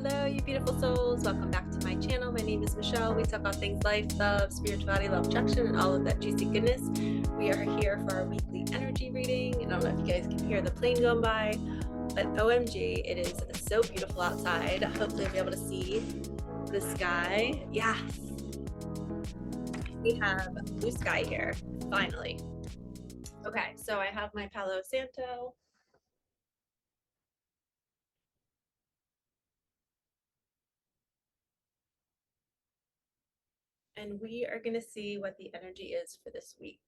Hello, you beautiful souls. Welcome back to my channel. My name is Michelle. We talk about things life, love, spirituality, love attraction, and all of that juicy goodness. We are here for our weekly energy reading. I don't know if you guys can hear the plane going by, but OMG, it is so beautiful outside. Hopefully I'll be able to see the sky. Yes. We have blue sky here, finally. Okay, so I have my Palo Santo. And we are going to see what the energy is for this week.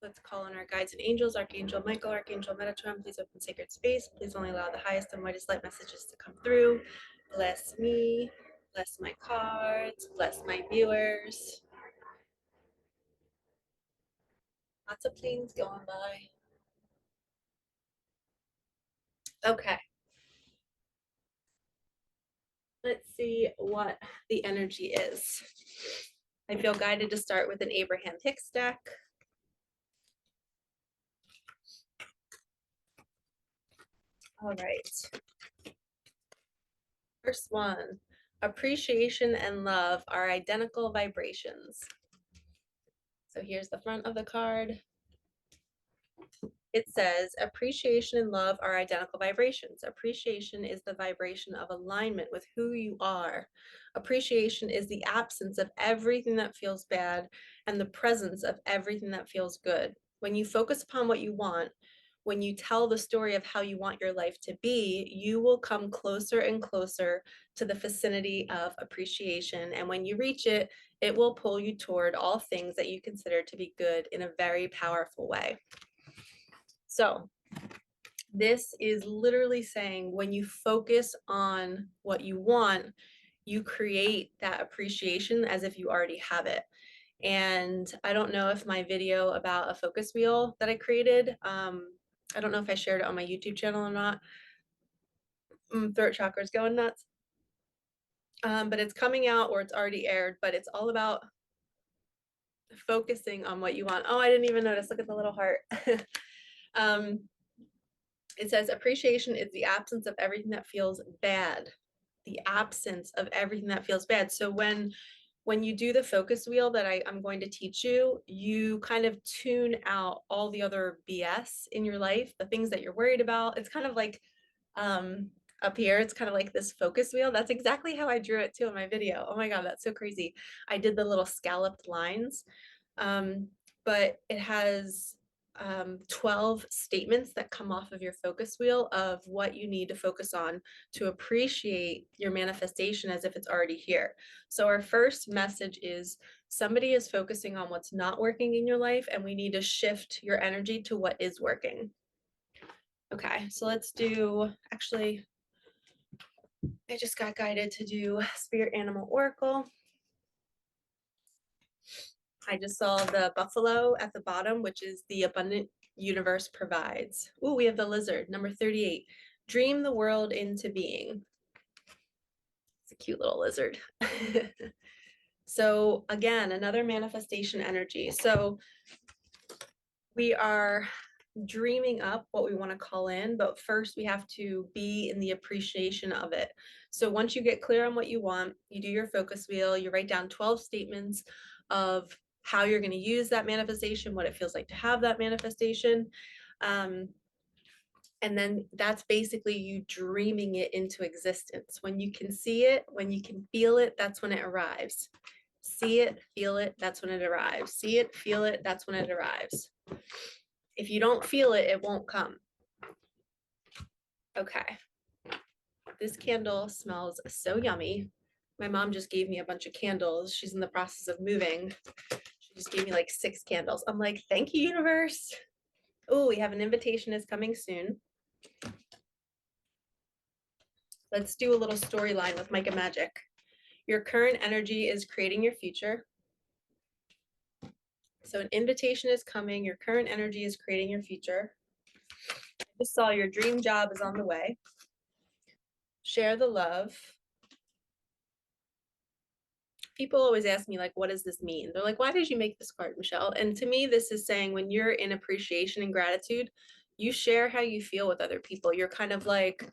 Let's call on our guides and angels, Archangel Michael, Archangel Metatron. Please open sacred space. Please only allow the highest and whitest light messages to come through. Bless me, bless my cards, bless my viewers. Lots of planes going by. Okay. Let's see what the energy is. I feel guided to start with an Abraham Hicks deck. All right. First one, appreciation and love are identical vibrations. So here's the front of the card. It says, appreciation and love are identical vibrations. Appreciation is the vibration of alignment with who you are. Appreciation is the absence of everything that feels bad and the presence of everything that feels good. When you focus upon what you want, when you tell the story of how you want your life to be, you will come closer and closer to the vicinity of appreciation. And when you reach it, it will pull you toward all things that you consider to be good in a very powerful way. So this is literally saying when you focus on what you want, you create that appreciation as if you already have it. And I don't know if my video about a focus wheel that I created, I don't know if I shared it on my YouTube channel or not. Throat chakra's going nuts. But it's coming out or it's already aired, but it's all about focusing on what you want. Oh, I didn't even notice. Look at the little heart. It says appreciation is the absence of everything that feels bad. The absence of everything that feels bad. So when you do the focus wheel that I'm going to teach you, you kind of tune out all the other BS in your life, the things that you're worried about. It's kind of like up here, it's kind of like this focus wheel. That's exactly how I drew it too in my video. Oh my God, that's so crazy. I did the little scalloped lines, but it has 12 statements that come off of your focus wheel of what you need to focus on to appreciate your manifestation as if it's already here. So our first message is somebody is focusing on what's not working in your life, and we need to shift your energy to what is working. Okay, so let's do, actually, I just got guided to do Spirit Animal Oracle. I just saw the buffalo at the bottom, which is the abundant universe provides. Ooh, we have the lizard, number 38. Dream the world into being. It's a cute little lizard. So again, another manifestation energy. So we are dreaming up what we want to call in, but first we have to be in the appreciation of it. So once you get clear on what you want, you do your focus wheel, you write down 12 statements of how you're going to use that manifestation, what it feels like to have that manifestation. And then that's basically you dreaming it into existence. When you can see it, when you can feel it, that's when it arrives. See it, feel it, that's when it arrives. See it, feel it, that's when it arrives. If you don't feel it, it won't come. Okay. This candle smells so yummy. My mom just gave me a bunch of candles. She's in the process of moving. She just gave me like 6 candles. I'm like, thank you, universe. Oh, we have an invitation is coming soon. Let's do a little storyline with Micah Magic. Your current energy is creating your future. So an invitation is coming. Your current energy is creating your future. I just saw your dream job is on the way. Share the love. People always ask me, like, what does this mean? They're like, why did you make this card, Michelle? And to me, this is saying when you're in appreciation and gratitude, You share how you feel with other people. You're kind of like,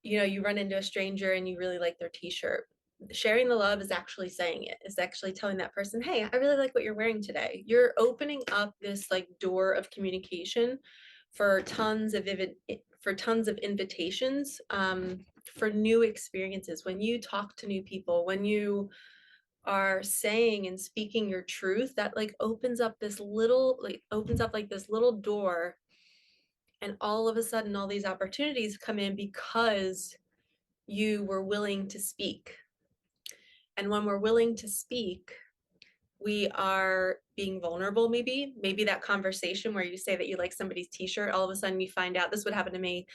you run into a stranger and you really like their t-shirt. Sharing the love is actually saying it, is actually telling that person, hey, I really like what you're wearing today. You're opening up this like door of communication for tons of invitations, for new experiences. When you talk to new people, when you are saying and speaking your truth, that like opens up like this little door, and all of a sudden all these opportunities come in because you were willing to speak. And when we're willing to speak, we are being vulnerable. Maybe that conversation where you say that you like somebody's t-shirt, all of a sudden you find out, this would happen to me,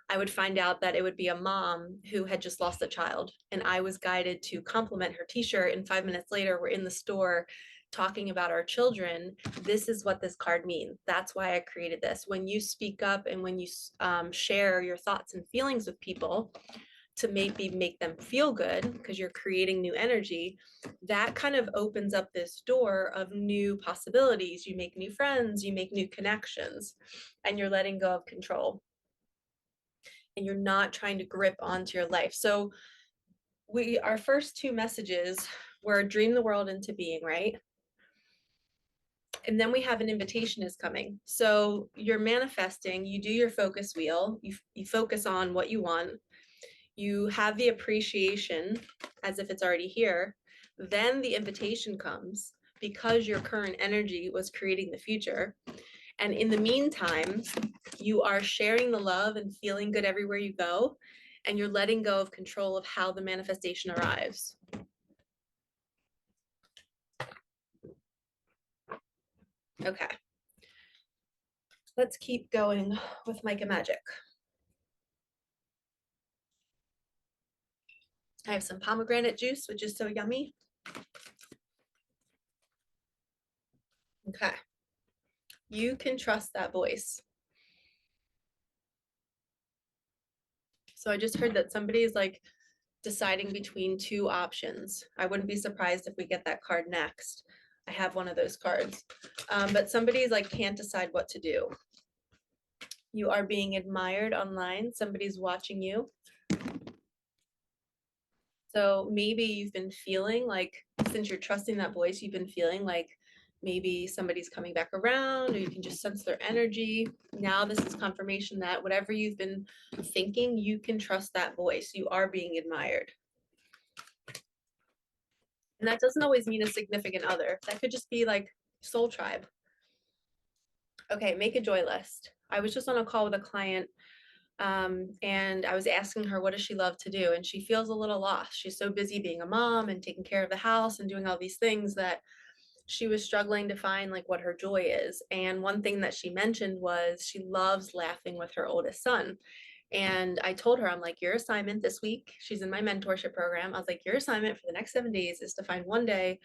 I would find out that it would be a mom who had just lost a child, and I was guided to compliment her t-shirt, and 5 minutes later we're in the store talking about our children. This is what this card means. That's why I created this. When you speak up and when you share your thoughts and feelings with people to maybe make them feel good because you're creating new energy, that kind of opens up this door of new possibilities. You make new friends, you make new connections, and you're letting go of control, and you're not trying to grip onto your life. So our first two messages were dream the world into being, right? And then we have an invitation is coming. So you're manifesting, you do your focus wheel, you focus on what you want, you have the appreciation as if it's already here. Then the invitation comes because your current energy was creating the future. And in the meantime, you are sharing the love and feeling good everywhere you go, and you're letting go of control of how the manifestation arrives. Okay. Let's keep going with Micah Magic. I have some pomegranate juice, which is so yummy. Okay. You can trust that voice. So I just heard that somebody's like deciding between two options. I wouldn't be surprised if we get that card next. I have one of those cards. But somebody's like can't decide what to do. You are being admired online. Somebody's watching you. So maybe you've been feeling like, since you're trusting that voice, you've been feeling like maybe somebody's coming back around, or you can just sense their energy. Now this is confirmation that whatever you've been thinking, you can trust that voice. You are being admired. And that doesn't always mean a significant other. That could just be like soul tribe. Okay, make a joy list. I was just on a call with a client, and I was asking her, what does she love to do? And she feels a little lost. She's so busy being a mom and taking care of the house and doing all these things that she was struggling to find like what her joy is. And one thing that she mentioned was she loves laughing with her oldest son. And I told her, I'm like, your assignment this week, she's in my mentorship program. I was like, your assignment for the next 7 days is to find one day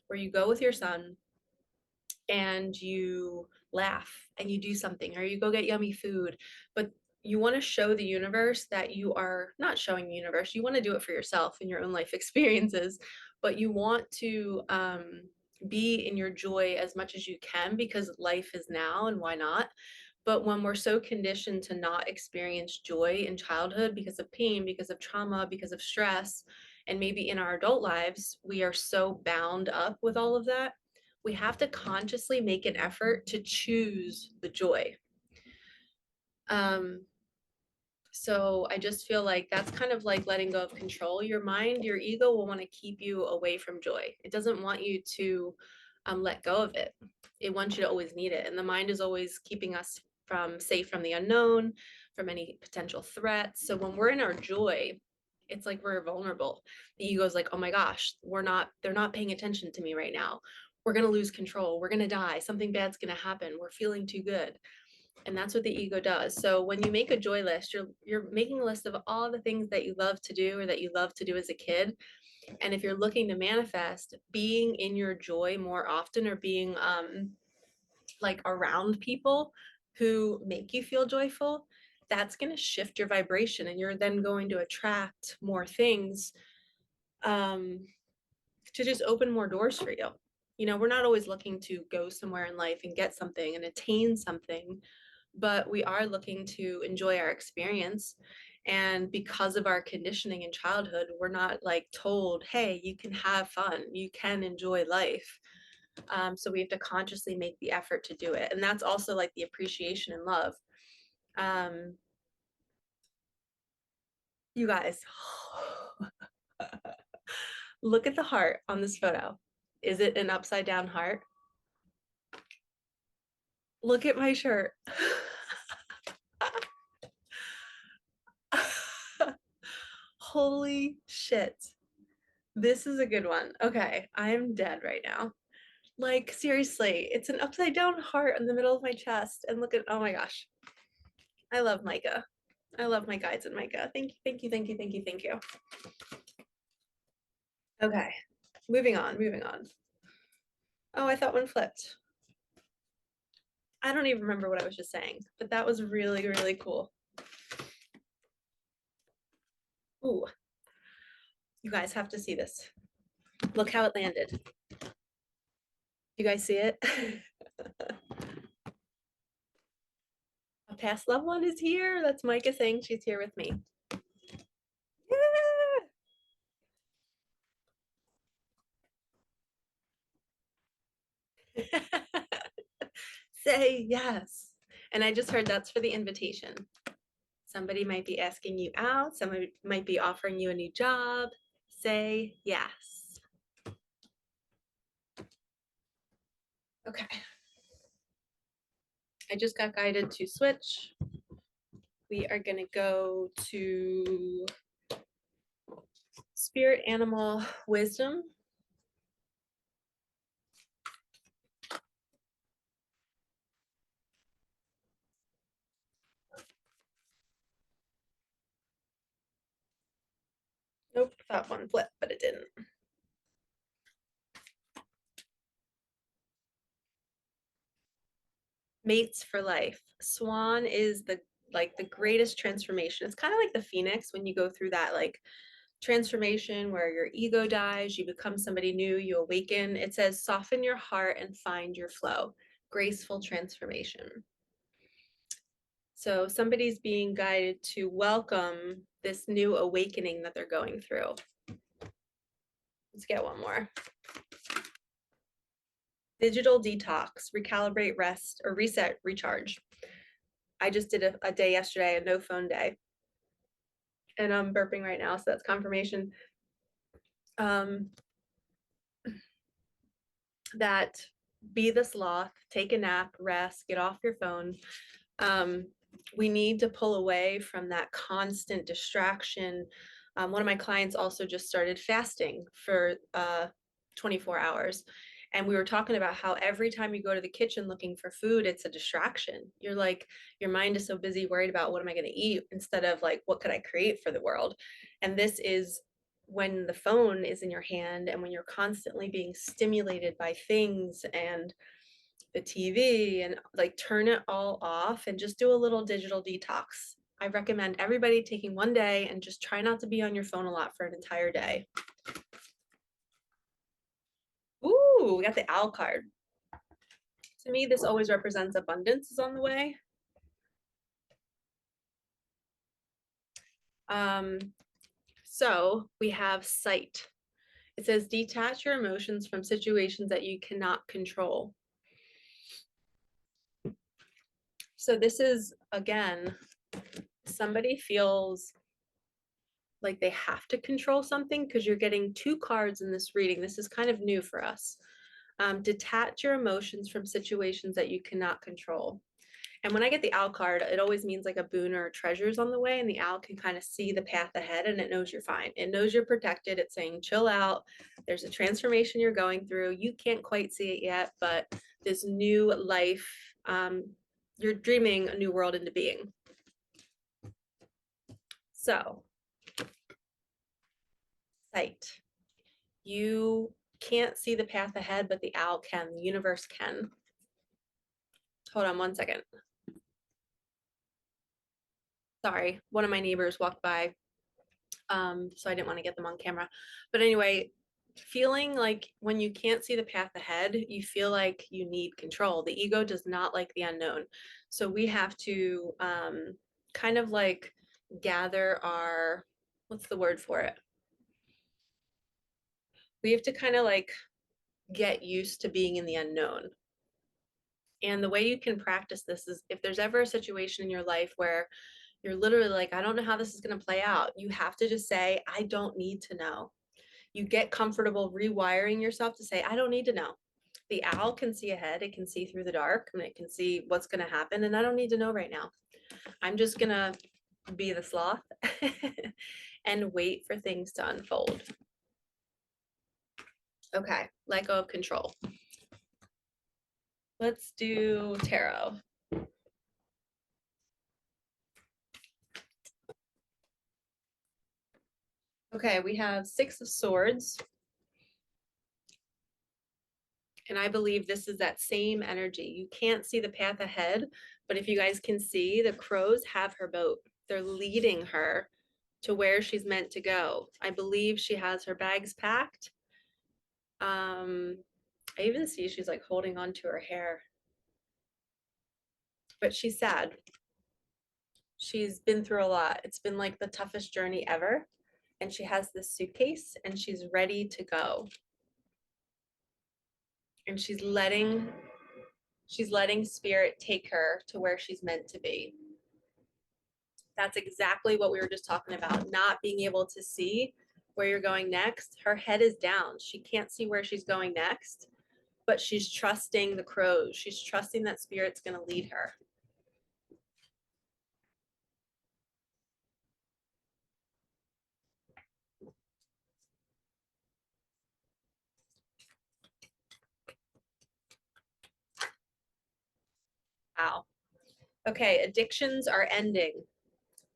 where you go with your son and you laugh and you do something, or you go get yummy food. But you want to show the universe that you are not showing the universe. You want to do it for yourself in your own life experiences, but you want to be in your joy as much as you can, because life is now and why not? But when we're so conditioned to not experience joy in childhood because of pain, because of trauma, because of stress, and maybe in our adult lives, we are so bound up with all of that. We have to consciously make an effort to choose the joy. Um, so I just feel like that's kind of like letting go of control. Your mind, your ego will want to keep you away from joy. It doesn't want you to let go of it. It wants you to always need it. And the mind is always keeping us from safe from the unknown, from any potential threats. So when we're in our joy, it's like we're vulnerable. The ego's like, oh my gosh, they're not paying attention to me right now. We're going to lose control. We're going to die. Something bad's going to happen. We're feeling too good. And that's what the ego does. So when you make a joy list, you're making a list of all the things that you love to do or that you love to do as a kid. And if you're looking to manifest being in your joy more often, or being like around people who make you feel joyful, that's going to shift your vibration, and you're then going to attract more things to just open more doors for you. We're not always looking to go somewhere in life and get something and attain something. but we are looking to enjoy our experience. And because of our conditioning in childhood, we're not like told, hey, you can have fun, you can enjoy life. So we have to consciously make the effort to do it. And that's also like the appreciation and love. Um, you guys, look at the heart on this photo. Is it an upside down heart? Look at my shirt. Holy shit. This is a good one. Okay, I am dead right now. Like, seriously, it's an upside down heart in the middle of my chest. And look at, oh my gosh. I love Micah. I love my guides and Micah. Thank you, thank you, thank you, thank you, thank you. Okay, moving on, moving on. Oh, I thought one flipped. I don't even remember what I was just saying, but that was really, really cool. Ooh, you guys have to see this. Look how it landed. You guys see it? A past loved one is here. That's Micah saying she's here with me. Yeah. Say yes. And I just heard that's for the invitation. Somebody might be asking you out. Somebody might be offering you a new job. Say yes. Okay. I just got guided to switch. We are going to go to spirit animal wisdom. Nope, that one flipped, but it didn't. Mates for life. Swan is the like the greatest transformation. It's kind of like the phoenix when you go through that like transformation where your ego dies, you become somebody new, you awaken. It says soften your heart and find your flow. Graceful transformation. So somebody's being guided to welcome this new awakening that they're going through. Let's get one more. Digital detox, recalibrate, rest, or reset, recharge. I just did a day yesterday, a no phone day. And I'm burping right now, so that's confirmation that be the sloth, take a nap, rest, get off your phone. We need to pull away from that constant distraction. One of my clients also just started fasting for 24 hours. And we were talking about how every time you go to the kitchen looking for food, it's a distraction. You're like, your mind is so busy worried about what am I going to eat instead of like, what could I create for the world? And this is when the phone is in your hand and when you're constantly being stimulated by things and the TV and like turn it all off and just do a little digital detox. I recommend everybody taking one day and just try not to be on your phone a lot for an entire day. Ooh, we got the owl card. To me, this always represents abundance is on the way. So we have sight. It says detach your emotions from situations that you cannot control. So this is, again, somebody feels like they have to control something because you're getting two cards in this reading. This is kind of new for us. Detach your emotions from situations that you cannot control. And when I get the owl card, it always means like a boon or a treasure is on the way, and the owl can kind of see the path ahead and it knows you're fine. It knows you're protected. It's saying, chill out. There's a transformation you're going through. You can't quite see it yet, but this new life, you're dreaming a new world into being. So, sight. You can't see the path ahead, but the owl can, the universe can. Hold on one second. Sorry, one of my neighbors walked by, so I didn't want to get them on camera. But anyway, feeling like when you can't see the path ahead, you feel like you need control. The ego does not like the unknown. So we have to kind of like gather our, what's the word for it? We have to kind of like get used to being in the unknown. And the way you can practice this is if there's ever a situation in your life where you're literally like, I don't know how this is going to play out, you have to just say, I don't need to know. You get comfortable rewiring yourself to say, I don't need to know. The owl can see ahead, it can see through the dark, and it can see what's going to happen. And I don't need to know right now. I'm just going to be the sloth and wait for things to unfold. Okay, let go of control. Let's do tarot. Okay, we have Six of Swords. And I believe this is that same energy. You can't see the path ahead, but if you guys can see, the crows have her boat. They're leading her to where she's meant to go. I believe she has her bags packed. I even see she's like holding on to her hair. But she's sad. She's been through a lot. It's been like the toughest journey ever. And she has this suitcase and she's ready to go. And she's letting spirit take her to where she's meant to be. That's exactly what we were just talking about, not being able to see where you're going next. Her head is down. She can't see where she's going next, but she's trusting the crows. She's trusting that spirit's going to lead her. Wow. Okay, addictions are ending.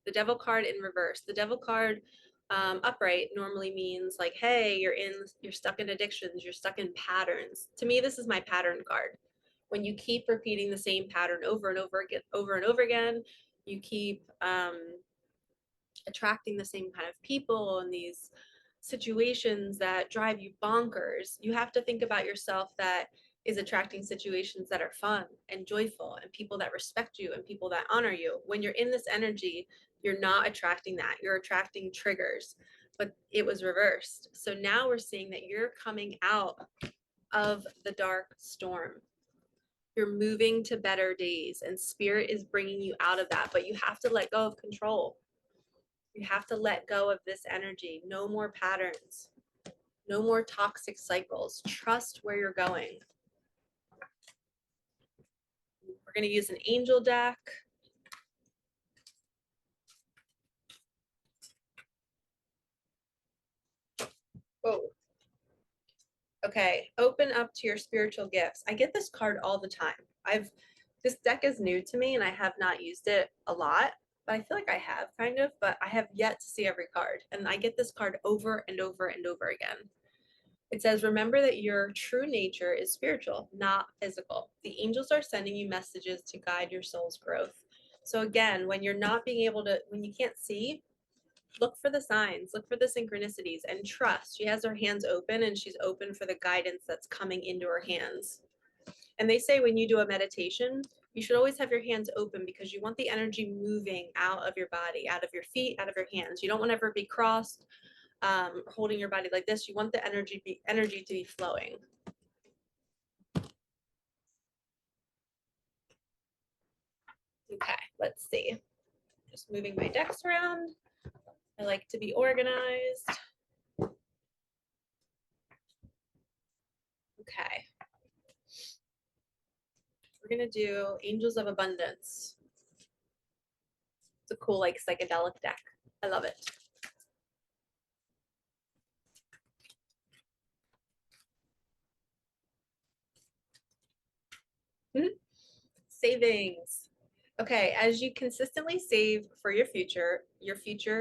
The devil card in reverse. The devil card upright normally means like, hey, you're stuck in addictions, you're stuck in patterns. To me, this is my pattern card. When you keep repeating the same pattern over and over again, you keep attracting the same kind of people and these situations that drive you bonkers. You have to think about yourself that is attracting situations that are fun and joyful and people that respect you and people that honor you. When you're in this energy, you're not attracting that. You're attracting triggers, but it was reversed. So now we're seeing that you're coming out of the dark storm. You're moving to better days and spirit is bringing you out of that, but you have to let go of control. You have to let go of this energy. No more patterns. No more toxic cycles. Trust where you're going. We're going to use an angel deck. Oh, okay. Open up to your spiritual gifts. I get this card all the time. This deck is new to me and I have not used it a lot, but I feel like I have kind of, but I have yet to see every card. And I get this card over and over and over again. It says, remember that your true nature is spiritual, not physical. The angels are sending you messages to guide your soul's growth. So again, when you're not being able to, when you can't see, look for the signs, look for the synchronicities and trust. She has her hands open and she's open for the guidance that's coming into her hands. And they say when you do a meditation, you should always have your hands open because you want the energy moving out of your body, out of your feet, out of your hands. You don't want to ever be crossed, holding your body like this. You want the energy to be flowing. Okay, let's see. Just moving my decks around. I like to be organized. Okay. We're gonna do Angels of Abundance. It's a cool, like, psychedelic deck. I love it. Savings. Okay, as you consistently save for your future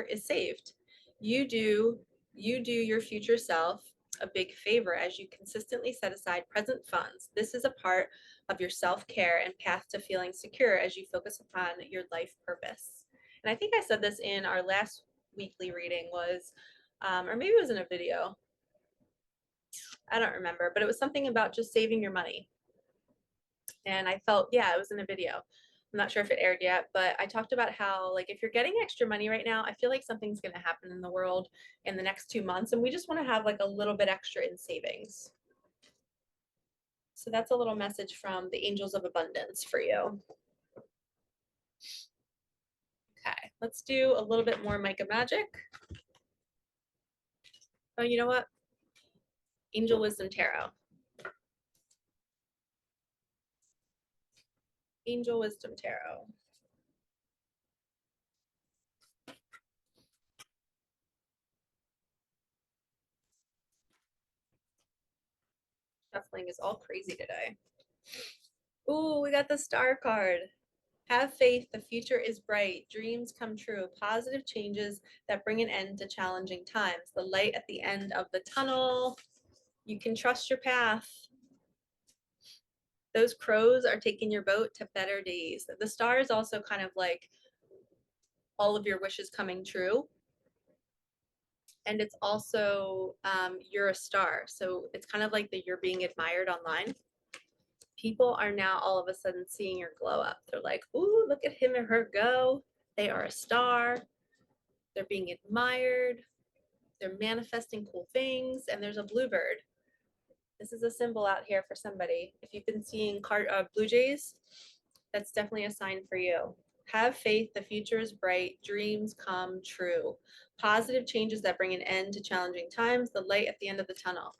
is saved. You do your future self a big favor as you consistently set aside present funds. This is a part of your self-care and path to feeling secure as you focus upon your life purpose. And I think I said this in our last weekly reading was, or maybe it was in a video. I don't remember, but it was something about just saving your money. And I felt, yeah, it was in a video. I'm not sure if it aired yet, but I talked about how, like, if you're getting extra money right now, I feel like something's going to happen in the world in the next 2 months, and we just want to have like a little bit extra in savings. So that's a little message from the angels of abundance for you. Okay, let's do a little bit more Micah magic. Oh, you know what? Angel Wisdom Tarot. Angel Wisdom Tarot. Shuffling is all crazy today. Ooh, we got the star card. Have faith, the future is bright, dreams come true, positive changes that bring an end to challenging times, the light at the end of the tunnel. You can trust your path. Those crows are taking your boat to better days. The star is also kind of like all of your wishes coming true. And it's also, you're a star. So it's kind of like that you're being admired online. People are now all of a sudden seeing your glow up. They're like, ooh, look at him or her go. They are a star. They're being admired. They're manifesting cool things. And there's a bluebird. This is a symbol out here for somebody. If you've been seeing blue jays, that's definitely a sign for you. Have faith, the future is bright, dreams come true. Positive changes that bring an end to challenging times, the light at the end of the tunnel.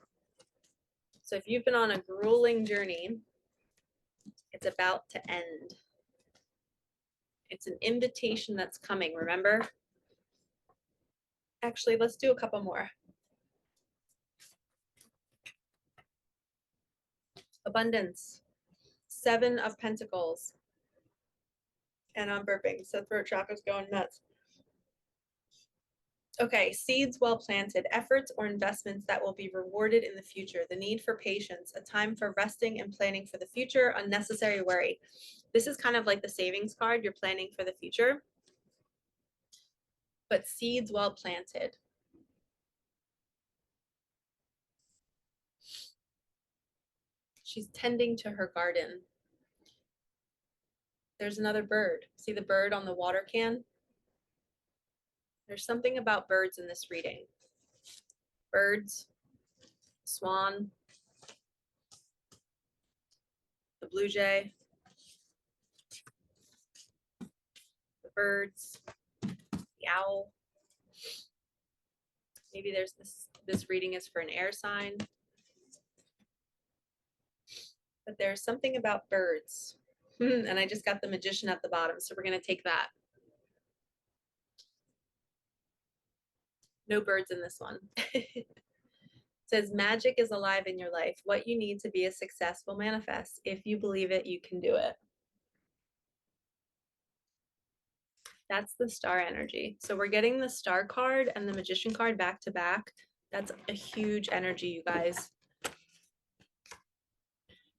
So if you've been on a grueling journey, it's about to end. It's an invitation that's coming, remember? Actually, let's do a couple more. Abundance. 7 of Pentacles. And I'm burping, so throat chakra's going nuts. Okay, seeds well planted, efforts or investments that will be rewarded in the future, the need for patience, a time for resting and planning for the future, unnecessary worry. This is kind of like the savings card, you're planning for the future, but seeds well planted. She's tending to her garden. There's another bird. See the bird on the water can? There's something about birds in this reading. Birds, swan, the blue jay, the birds, the owl. Maybe there's this reading is for an air sign. But there's something about birds. And I just got the magician at the bottom, so we're going to take that. No birds in this one. It says magic is alive in your life. What you need to be a success will manifest. If you believe it, you can do it. That's the star energy. So we're getting the star card and the magician card back to back. That's a huge energy, you guys.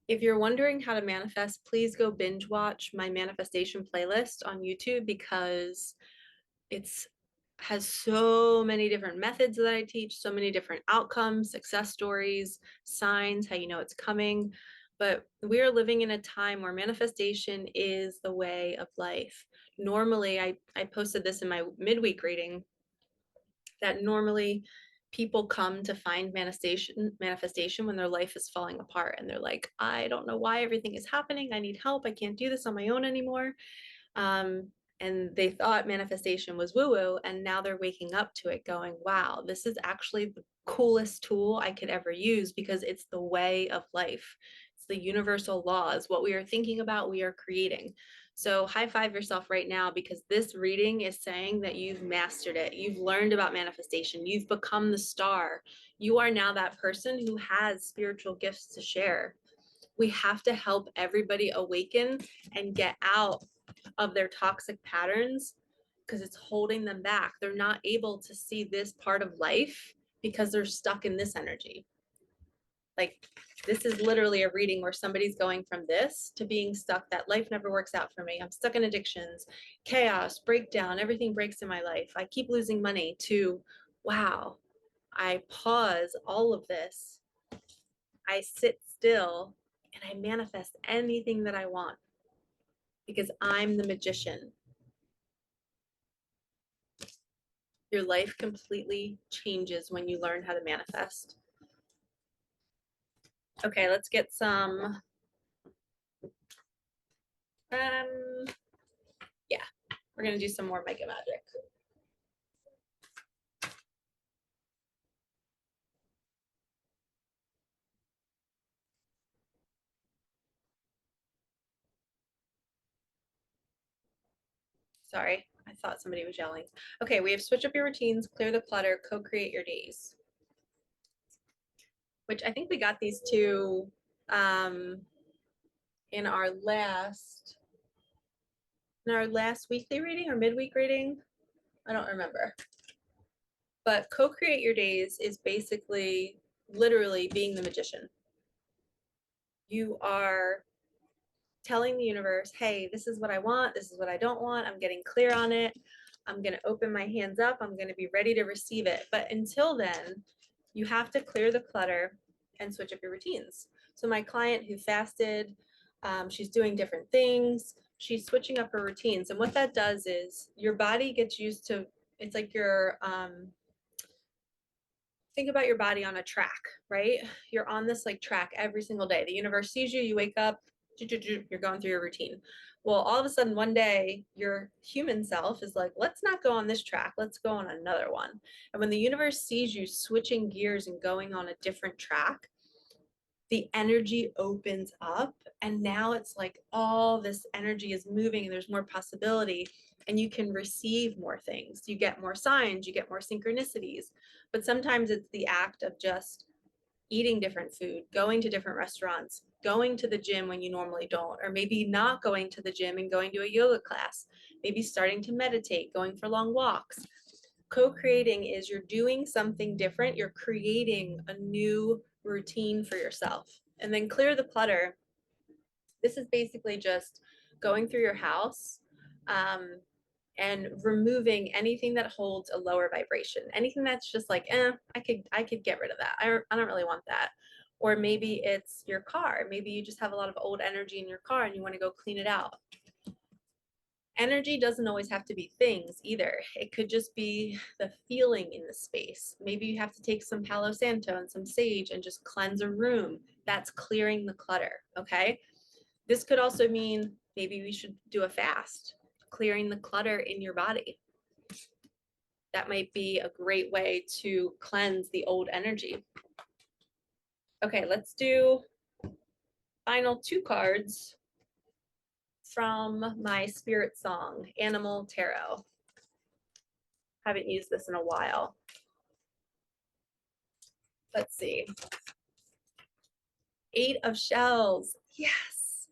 If you're wondering how to manifest, please go binge watch my manifestation playlist on YouTube because it's has so many different methods that I teach, so many different outcomes, success stories, signs, how you know it's coming. But we are living in a time where manifestation is the way of life. Normally, I posted this in my midweek reading, that normally people come to find manifestation when their life is falling apart and they're like, I don't know why everything is happening. I need help. I can't do this on my own anymore. And they thought manifestation was woo-woo, and now they're waking up to it going, wow, this is actually the coolest tool I could ever use because it's the way of life. It's the universal laws. What we are thinking about, we are creating. So high five yourself right now because this reading is saying that you've mastered it. You've learned about manifestation. You've become the star. You are now that person who has spiritual gifts to share. We have to help everybody awaken and get out of their toxic patterns because it's holding them back. They're not able to see this part of life because they're stuck in this energy. Like, this is literally a reading where somebody's going from this to being stuck, that life never works out for me. I'm stuck in addictions, chaos, breakdown, everything breaks in my life. I keep losing money, to, wow, I pause all of this I sit still and I manifest anything that I want because I'm the magician. Your life completely changes when you learn how to manifest. Okay, let's get some, yeah, we're gonna do some more Micah magic. Sorry, I thought somebody was yelling. Okay, we have switch up your routines, clear the clutter, co-create your days. Which I think we got these two in our last weekly reading or midweek reading. I don't remember. But co-create your days is basically literally being the magician. You are telling the universe, hey, this is what I want, this is what I don't want, I'm getting clear on it, I'm going to open my hands up, I'm going to be ready to receive it. But until then, you have to clear the clutter and switch up your routines. So my client who fasted, she's doing different things, she's switching up her routines. And what that does is your body gets used to, it's like your, think about your body on a track, right? You're on this like track every single day. The universe sees you, you wake up, you're going through your routine. Well, all of a sudden one day your human self is like, let's not go on this track, let's go on another one. And when the universe sees you switching gears and going on a different track, the energy opens up, and now it's like all this energy is moving and there's more possibility, and you can receive more things. You get more signs, you get more synchronicities. But sometimes it's the act of just eating different food, going to different restaurants, going to the gym when you normally don't, or maybe not going to the gym and going to a yoga class, maybe starting to meditate, going for long walks. Co-creating is you're doing something different, you're creating a new routine for yourself. And then clear the clutter. This is basically just going through your house and removing anything that holds a lower vibration, anything that's just like, I could get rid of that, I don't really want that. Or maybe it's your car, maybe you just have a lot of old energy in your car and you want to go clean it out. Energy doesn't always have to be things either. It could just be the feeling in the space. Maybe you have to take some Palo Santo and some sage and just cleanse a room. That's clearing the clutter, okay? This could also mean maybe we should do a fast, clearing the clutter in your body. That might be a great way to cleanse the old energy. Okay, let's do final two cards from my spirit song, Animal Tarot. Haven't used this in a while. Let's see. 8 of Shells. Yes.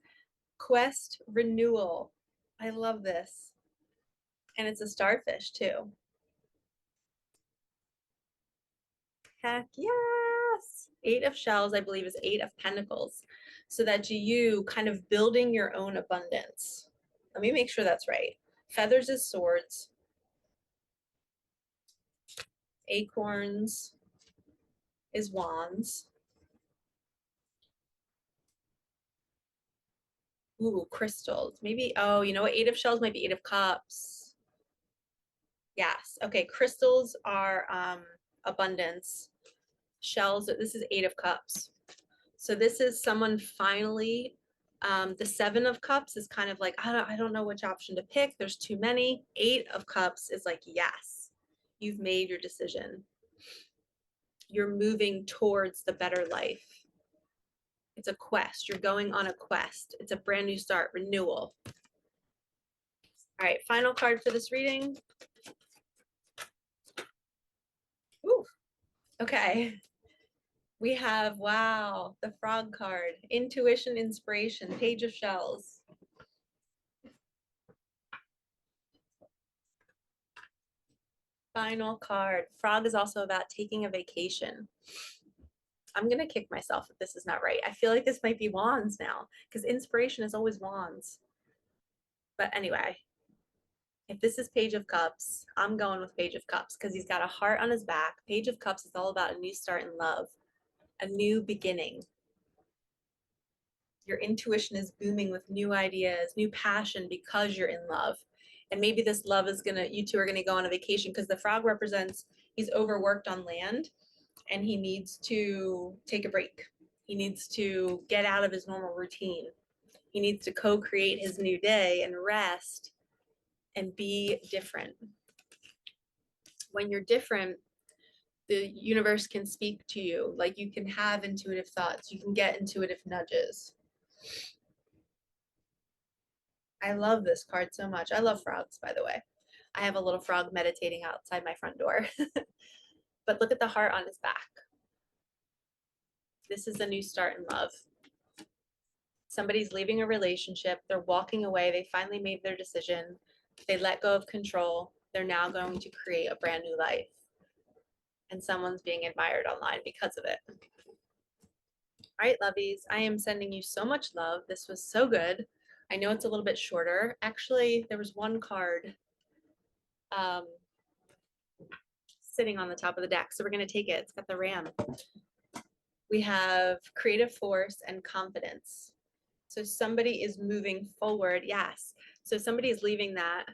Quest renewal. I love this. And it's a starfish too. Heck yes. 8 of Shells, I believe, is 8 of Pentacles. So that you kind of building your own abundance. Let me make sure that's right. Feathers is swords. Acorns is wands. Ooh, crystals. Maybe, oh, you know what? 8 of Shells might be 8 of Cups. Yes. Okay. Crystals are abundance. Shells, this is 8 of Cups. So this is someone finally, the 7 of Cups is kind of like, I don't know which option to pick. There's too many. 8 of Cups is like, yes, you've made your decision. You're moving towards the better life. It's a quest. You're going on a quest. It's a brand new start, renewal. All right, final card for this reading. Ooh, okay. We have, wow, the frog card, intuition, inspiration, Page of Shells. Final card. Frog is also about taking a vacation. I'm going to kick myself if this is not right. I feel like this might be wands now because inspiration is always wands. But anyway, if this is Page of Cups, I'm going with Page of Cups because he's got a heart on his back. Page of Cups is all about a new start in love, a new beginning. Your intuition is booming with new ideas, new passion because you're in love. And maybe this love is you two are gonna go on a vacation, because the frog represents he's overworked on land and he needs to take a break. He needs to get out of his normal routine. He needs to co-create his new day and rest and be different. When you're different, the universe can speak to you. Like, you can have intuitive thoughts, you can get intuitive nudges. I love this card so much. I love frogs, by the way. I have a little frog meditating outside my front door. But look at the heart on his back. This is a new start in love. Somebody's leaving a relationship, they're walking away, they finally made their decision, they let go of control, they're now going to create a brand new life. And someone's being admired online because of it. All right, lovies, I am sending you so much love. This was so good. I know it's a little bit shorter. Actually, there was one card sitting on the top of the deck, so we're going to take it. It's got the ram. We have creative force and confidence. So somebody is moving forward. Yes. So somebody is leaving that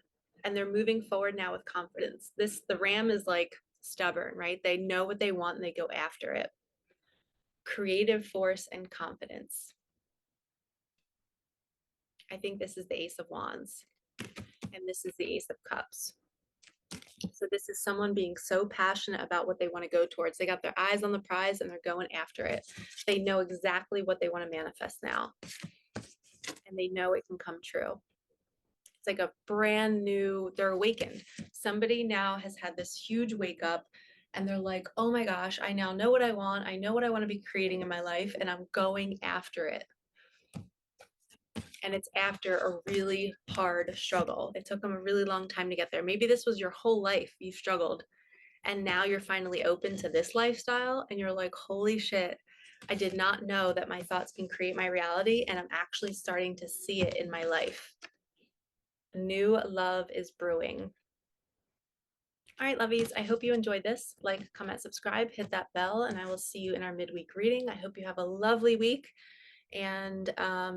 and they're moving forward now with confidence. The ram is like stubborn, right? They know what they want and they go after it. Creative force and confidence. I think this is the Ace of Wands, and this is the Ace of Cups. So this is someone being so passionate about what they want to go towards. They got their eyes on the prize and they're going after it. They know exactly what they want to manifest now, and they know it can come true. It's like a brand new, they're awakened. Somebody now has had this huge wake up and they're like, oh my gosh, I now know what I want. I know what I want to be creating in my life, and I'm going after it. And it's after a really hard struggle. It took them a really long time to get there. Maybe this was your whole life. You struggled, and now you're finally open to this lifestyle, and you're like, holy shit, I did not know that my thoughts can create my reality, and I'm actually starting to see it in my life. New love is brewing. All right, lovies, I hope you enjoyed this. Like, comment, subscribe, hit that bell, and I will see you in our midweek reading. I hope you have a lovely week. And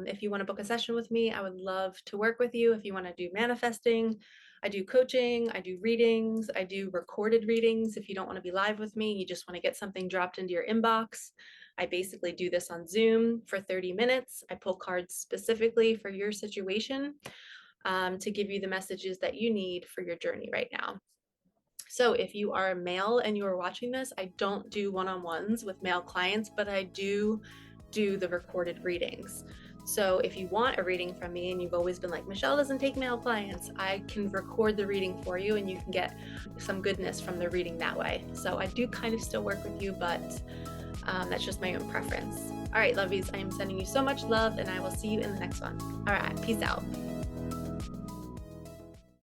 if you want to book a session with me, I would love to work with you. If you want to do manifesting, I do coaching, I do readings, I do recorded readings. If you don't want to be live with me, you just want to get something dropped into your inbox, I basically do this on Zoom for 30 minutes. I pull cards specifically for your situation to give you the messages that you need for your journey right now. So if you are a male and you are watching this, I don't do one-on-ones with male clients, but I do the recorded readings. So if you want a reading from me and you've always been like, Michelle doesn't take male clients, I can record the reading for you and you can get some goodness from the reading that way. So I do kind of still work with you, but that's just my own preference. All right, lovies, I am sending you so much love and I will see you in the next one. All right, peace out.